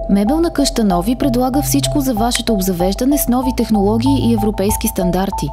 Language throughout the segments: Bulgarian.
Мебелна къща Нови предлага всичко за вашето обзавеждане с нови технологии и европейски стандарти.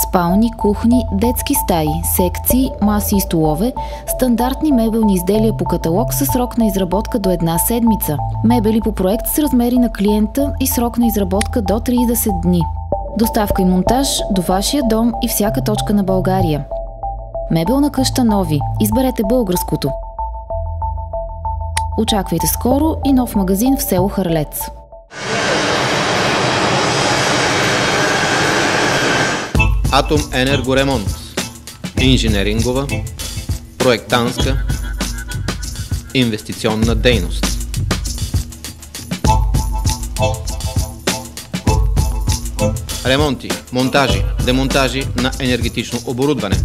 Спални, кухни, детски стаи, секции, маси и столове, стандартни мебелни изделия по каталог със срок на изработка до 1 седмица. Мебели по проект с размери на клиента и срок на изработка до 30 дни. Доставка и монтаж до вашия дом и всяка точка на България. Мебелна къща Нови. Изберете българското. Очаквайте скоро и нов магазин в село Харлец. Атом Енергоремонт. Инженерингова, проектантска, инвестиционна дейност. Ремонти, монтажи, демонтажи на енергетично оборудване.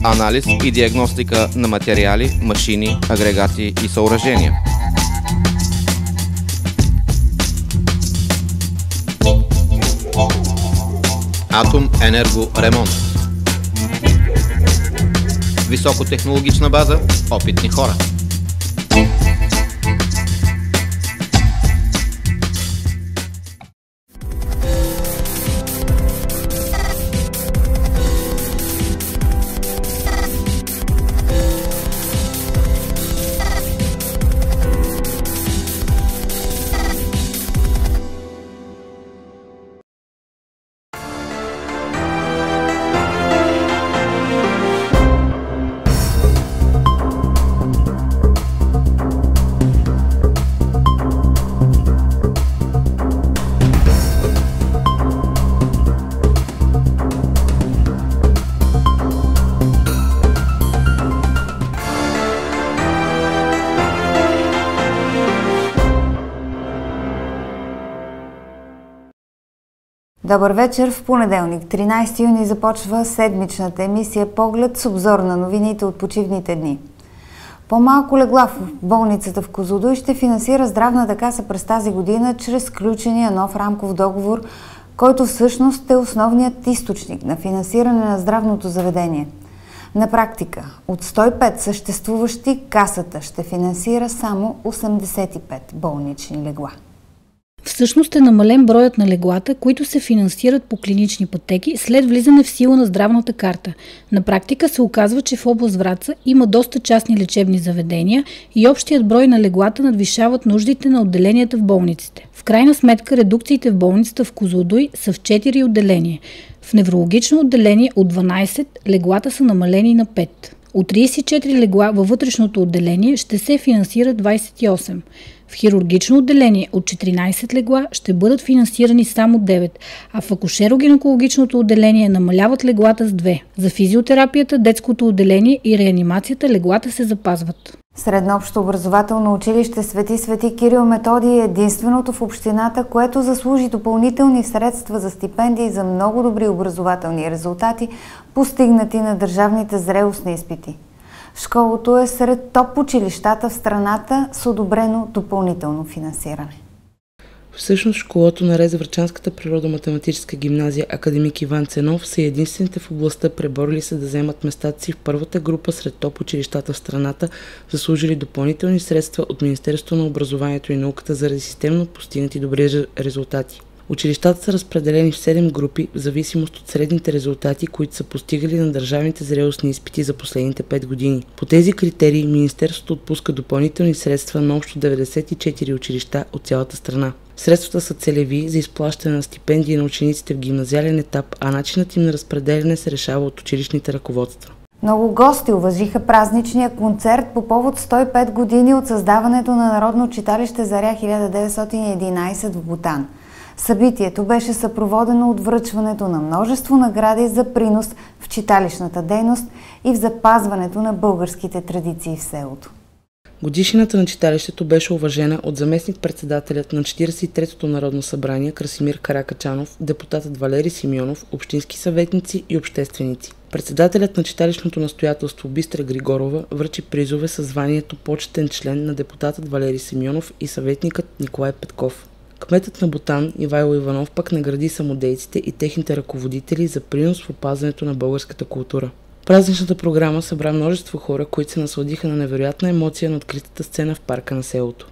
Анализ и диагностика на материали, машини, агрегати и съоръжения. Атом Енергоремонт. Високотехнологична база, опитни хора. Добър вечер! В понеделник, 13 юни, започва седмичната емисия Поглед с обзор на новините от почивните дни. По-малко легла в болницата в Козлодуй ще финансира Здравната каса през тази година чрез сключения нов рамков договор, който всъщност е основният източник на финансиране на здравното заведение. На практика, от 105 съществуващи, касата ще финансира само 85 болнични легла. Всъщност е намален броят на леглата, които се финансират по клинични пътеки след влизане в сила на здравната карта. На практика се оказва, че в област Враца има доста частни лечебни заведения и общият брой на леглата надвишават нуждите на отделенията в болниците. В крайна сметка редукциите в болницата в Козлодуй са в 4 отделения. В неврологично отделение от 12 леглата са намалени на 5. От 34 легла във вътрешното отделение ще се финансират 28. В хирургично отделение от 14 легла ще бъдат финансирани само 9, а в акушеро-гинекологичното отделение намаляват леглата с 2. За физиотерапията, детското отделение и реанимацията леглата се запазват. Средно общообразователно училище Свети Кирил Методий е единственото в общината, което заслужи допълнителни средства за стипендии за много добри образователни резултати, постигнати на държавните зрелостни изпити. Школото е сред топ училищата в страната с одобрено допълнително финансиране. Всъщност школото наред за Врачанската природо-математическа гимназия Академик Иван Ценов са единствените в областта, преборили се да вземат местата си в първата група сред топ училищата в страната, заслужили допълнителни средства от Министерството на образованието и науката заради системно постигнати добри резултати. Училищата са разпределени в 7 групи в зависимост от средните резултати, които са постигали на държавните зрелостни изпити за последните 5 години. По тези критерии Министерството отпуска допълнителни средства на общо 94 училища от цялата страна. Средствата са целеви за изплащане на стипендии на учениците в гимназиален етап, а начинът им на разпределяне се решава от училищните ръководства. Много гости уважиха празничния концерт по повод 105 години от създаването на Народно читалище Заря 1911 в Бутан. Събитието беше съпроводено от връчването на множество награди за принос в читалищната дейност и в запазването на българските традиции в селото. Годишнината на читалището беше уважена от заместник-председателят на 43-то Народно събрание Красимир Каракачанов, депутатът Валери Симеонов, общински съветници и общественици. Председателят на читалищното настоятелство Бистра Григорова връчи призове със званието почетен член на депутатът Валери Симеонов и съветникът Николай Петков. Кметът на Бутан Ивайло Иванов пък награди самодейците и техните ръководители за принос в опазването на българската култура. Празничната програма събра множество хора, които се насладиха на невероятна емоция на откритата сцена в парка на селото.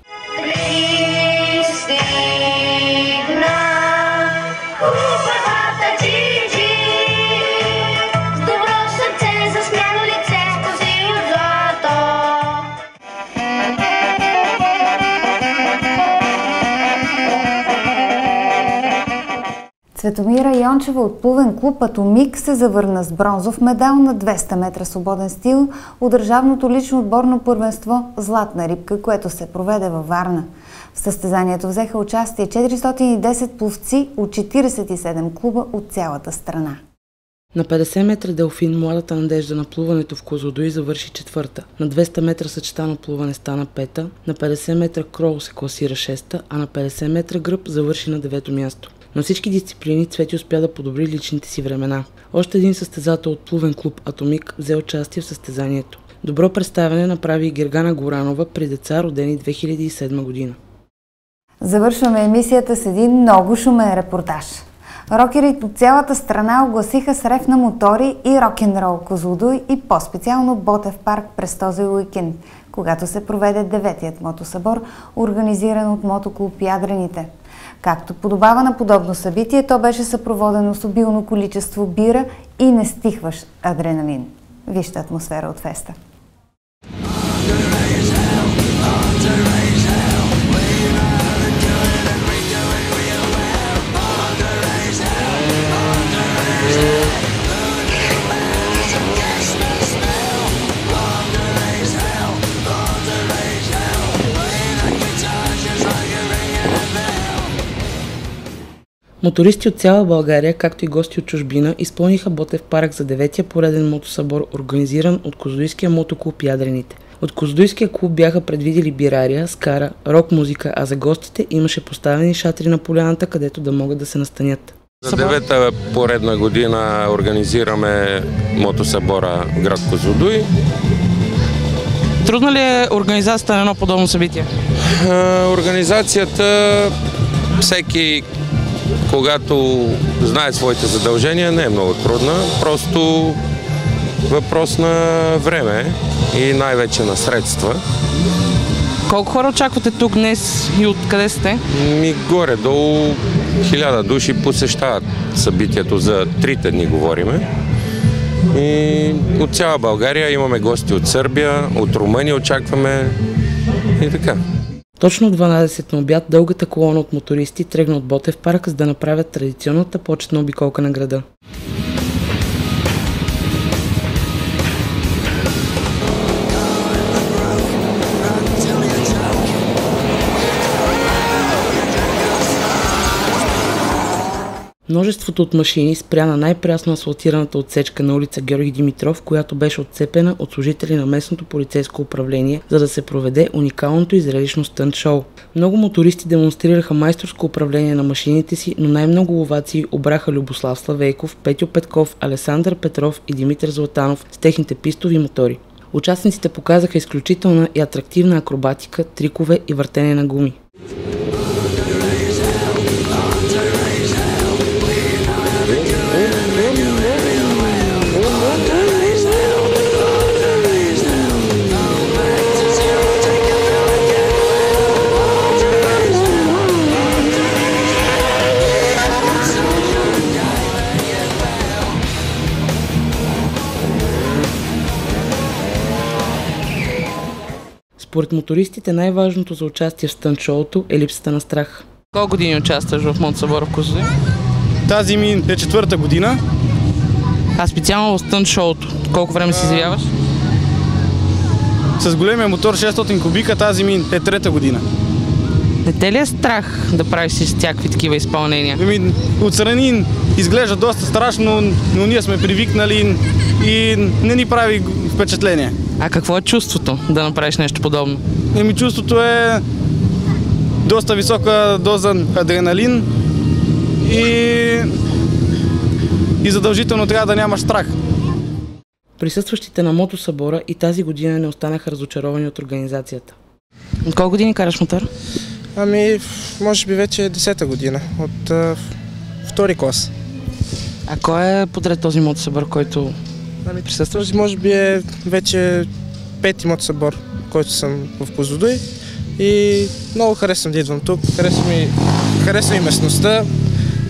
Цветомира Йончева от плувен клуб «Атомик» се завърна с бронзов медал на 200 метра свободен стил от държавното лично отборно първенство «Златна рибка», което се проведе във Варна. В състезанието взеха участие 410 пловци от 47 клуба от цялата страна. На 50 метра делфин младата надежда на плуването в Козлодуй завърши четвърта. На 200 метра съчетано плуване стана пета, на 50 метра крол се класира шеста, а на 50 метра гръб завърши на 9-то място. На всички дисциплини Цвети успя да подобри личните си времена. Още един състезател от плувен клуб «Атомик» взе участие в състезанието. Добро представяне направи и Гергана Горанова при деца, родени 2007 година. Завършваме емисията с един много шумен репортаж. Рокерите от цялата страна огласиха с рев на мотори и рок-н-рол Козлодуй и по-специално Ботев парк през този уикенд, когато се проведе 9-тият мотосъбор, организиран от мотоклуб Ядрените. Както подобава на подобно събитие, то беше съпроводено с обилно количество бира и нестихващ адреналин. Вижте атмосфера от феста. Мотористи от цяла България, както и гости от чужбина, изпълниха Ботев парк за 9-тия пореден мотосъбор, организиран от Козлодуйския мотоклуб Ядрените. От Козлодуйския клуб бяха предвидели бирария, скара, рок-музика, а за гостите имаше поставени шатри на поляната, където да могат да се настанят. За 9-та поредна година организираме мотосъбора в град Козлодуй. Трудна ли е организацията на едно подобно събитие? Организацията, всеки когато знае своите задължения, не е много трудна. Просто въпрос на време и най-вече на средства. Колко хора очаквате тук днес и откъде сте? Горе-долу 1000 души посещават събитието, за 3 дни говориме. И от цяла България имаме гости от Сърбия, от Румъния очакваме и така. Точно 12 на обяд дългата колона от мотористи тръгна от Ботев парк, за да направят традиционната почетна обиколка на града. Множеството от машини спря на най-прясно асфалтираната отсечка на улица Георги Димитров, която беше отцепена от служители на местното полицейско управление, за да се проведе уникалното и зрелищно стънт-шоу. Много мотористи демонстрираха майсторско управление на машините си, но най-много овации обраха Любослав Славейков, Петьо Петков, Александър Петров и Димитър Златанов с техните пистови мотори. Участниците показаха изключителна и атрактивна акробатика, трикове и въртене на гуми. Според мотористите най-важното за участие в стънт-шоуто е липсата на страх. Колко години участваш в мотосъбора в Козлодуй? Тази ми е 4-та година. А специално в стънт-шоуто, колко време си изявяваш? С големия мотор 600 кубика тази ми е 3-та година. Не те ли е страх да правиш си всякакви такива изпълнения? Отстрани изглежда доста страшно, но ние сме привикнали и не ни прави впечатление. А какво е чувството да направиш нещо подобно? Чувството е доста висока доза адреналин и задължително трябва да нямаш страх. Присъстващите на мотосъбора и тази година не останаха разочаровани от организацията. От колко години караш мотор? Може би вече е 10-та година, от втори клас. А кой е подред този мотосъбор, който Присъстваш, може би е вече 5-ти мотосъбор, който съм в Козлодуй и много харесвам да идвам тук, харесвам и местността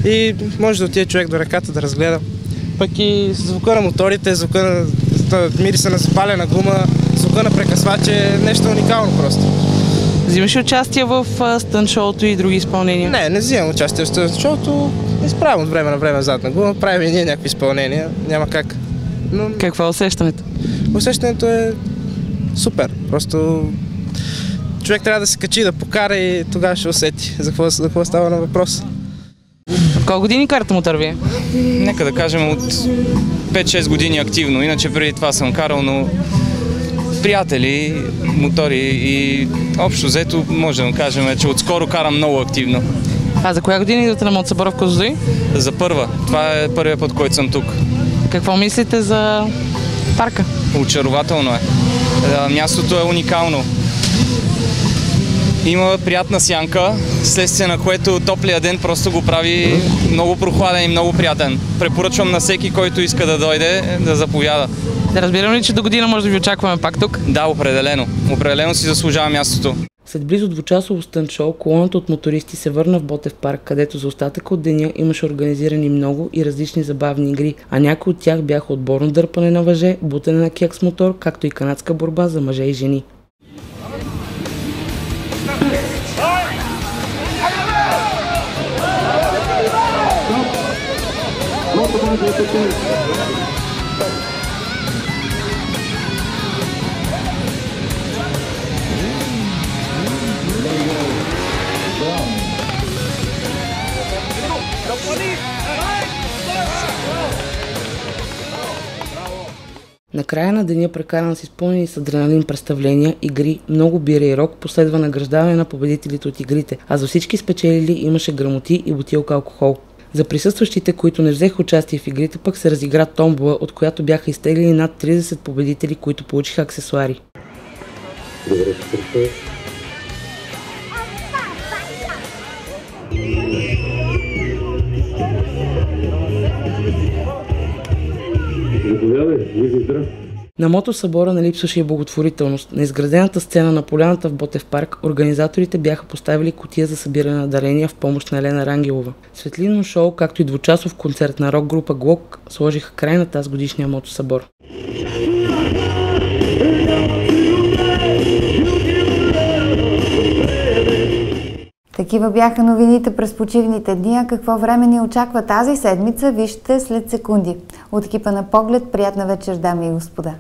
и може да отиде човек до реката да разгледа. Пък и звука на моторите, звука на мириса на запалена гума, звука на прекъсваче е нещо уникално просто. Взимаш участие в стънт-шоуто и други изпълнения? Не взимам участие в стънт-шоуто, изправям от време на време задна гума, правим и ние някакви изпълнения, няма как. Но... Какво е усещането? Усещането е супер, просто човек трябва да се качи, да покара и тогава ще усети за какво става на въпрос. От колко години карате мотор вие? Нека да кажем от 5-6 години активно, иначе преди това съм карал, но приятели, мотори и общо взето може да кажем, че отскоро карам много активно. А за коя година идвате на мотосъбора в Козлодуй? За първа. Това е първият път, който съм тук. Какво мислите за парка? Очарователно е. Мястото е уникално. Има приятна сянка, следствие на което топлия ден просто го прави много прохладен и много приятен. Препоръчвам на всеки, който иска да дойде, да заповяда. Да разбирам ли, че до година може да ви очакваме пак тук? Да, определено. Определено си заслужава мястото. След близо двучасово стънт-шоу, колоната от мотористи се върна в Ботев парк, където за остатъка от деня имаше организирани много и различни забавни игри, а някои от тях бяха отборно дърпане на въже, бутане на кек с мотор, както и канадска борба за мъже и жени. Накрая на деня, прекаран с изпълнени с адреналин представления, игри, много бира и рок, последва награждаване на победителите от игрите, а за всички спечелили имаше грамоти и бутилка алкохол. За присъстващите, които не взеха участие в игрите, пък се разигра томбола, от която бяха изтеглени над 30 победители, които получиха аксесуари. На мотосъбора не липсваше и благотворителност. На изградената сцена на поляната в Ботев парк организаторите бяха поставили кутия за събиране на дарения в помощ на Елена Рангелова. Светлинно шоу, както и двучасов концерт на рок група Глок сложиха край на тази годишния мотосъбор. Такива бяха новините през почивните дни, а какво време ни очаква тази седмица, вижте след секунди. От екипа на Поглед, приятна вечер, дами и господа!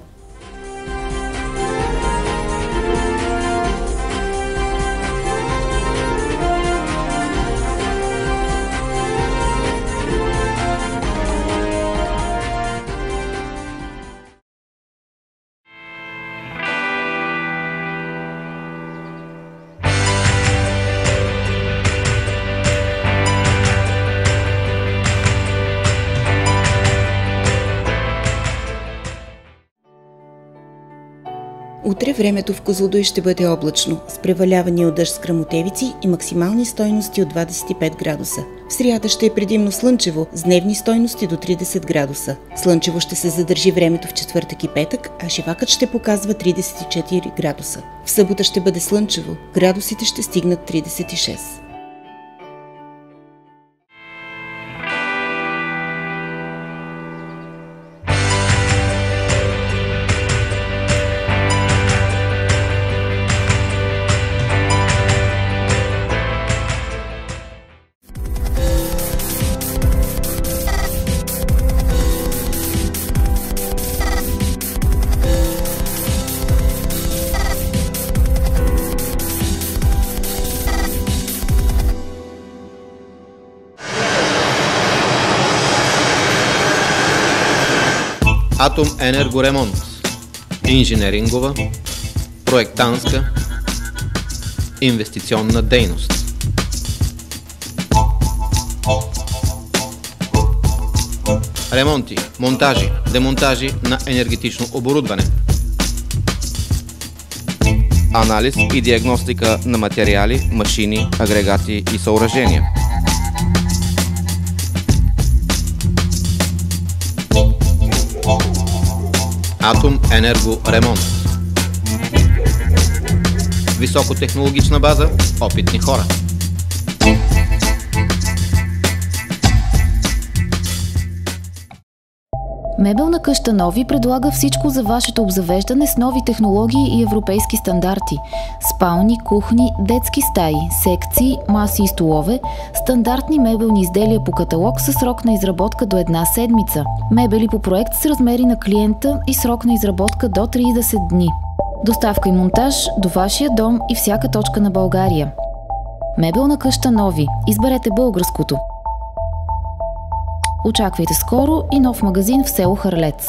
Утре времето в Козлодуй ще бъде облачно, с превалявания от дъжд с гръмотевици и максимални стойности от 25 градуса. В сряда ще е предимно слънчево, с дневни стойности до 30 градуса. Слънчево ще се задържи времето в четвъртък и петък, а живакът ще показва 34 градуса. В събота ще бъде слънчево, градусите ще стигнат 36. Атом Енергоремонт. Инженерингова, проектантска, инвестиционна дейност. Ремонти, монтажи, демонтажи на енергетично оборудване. Анализ и диагностика на материали, машини, агрегати и съоръжения. Атом Енерго Ремонт. Високотехнологична база, опитни хора. Мебелна къща Нови предлага всичко за вашето обзавеждане с нови технологии и европейски стандарти. Спални, кухни, детски стаи, секции, маси и столове, стандартни мебелни изделия по каталог със срок на изработка до 1 седмица. Мебели по проект с размери на клиента и срок на изработка до 30 дни. Доставка и монтаж до вашия дом и всяка точка на България. Мебелна къща Нови. Изберете българското. Очаквайте скоро и нов магазин в село Харлец.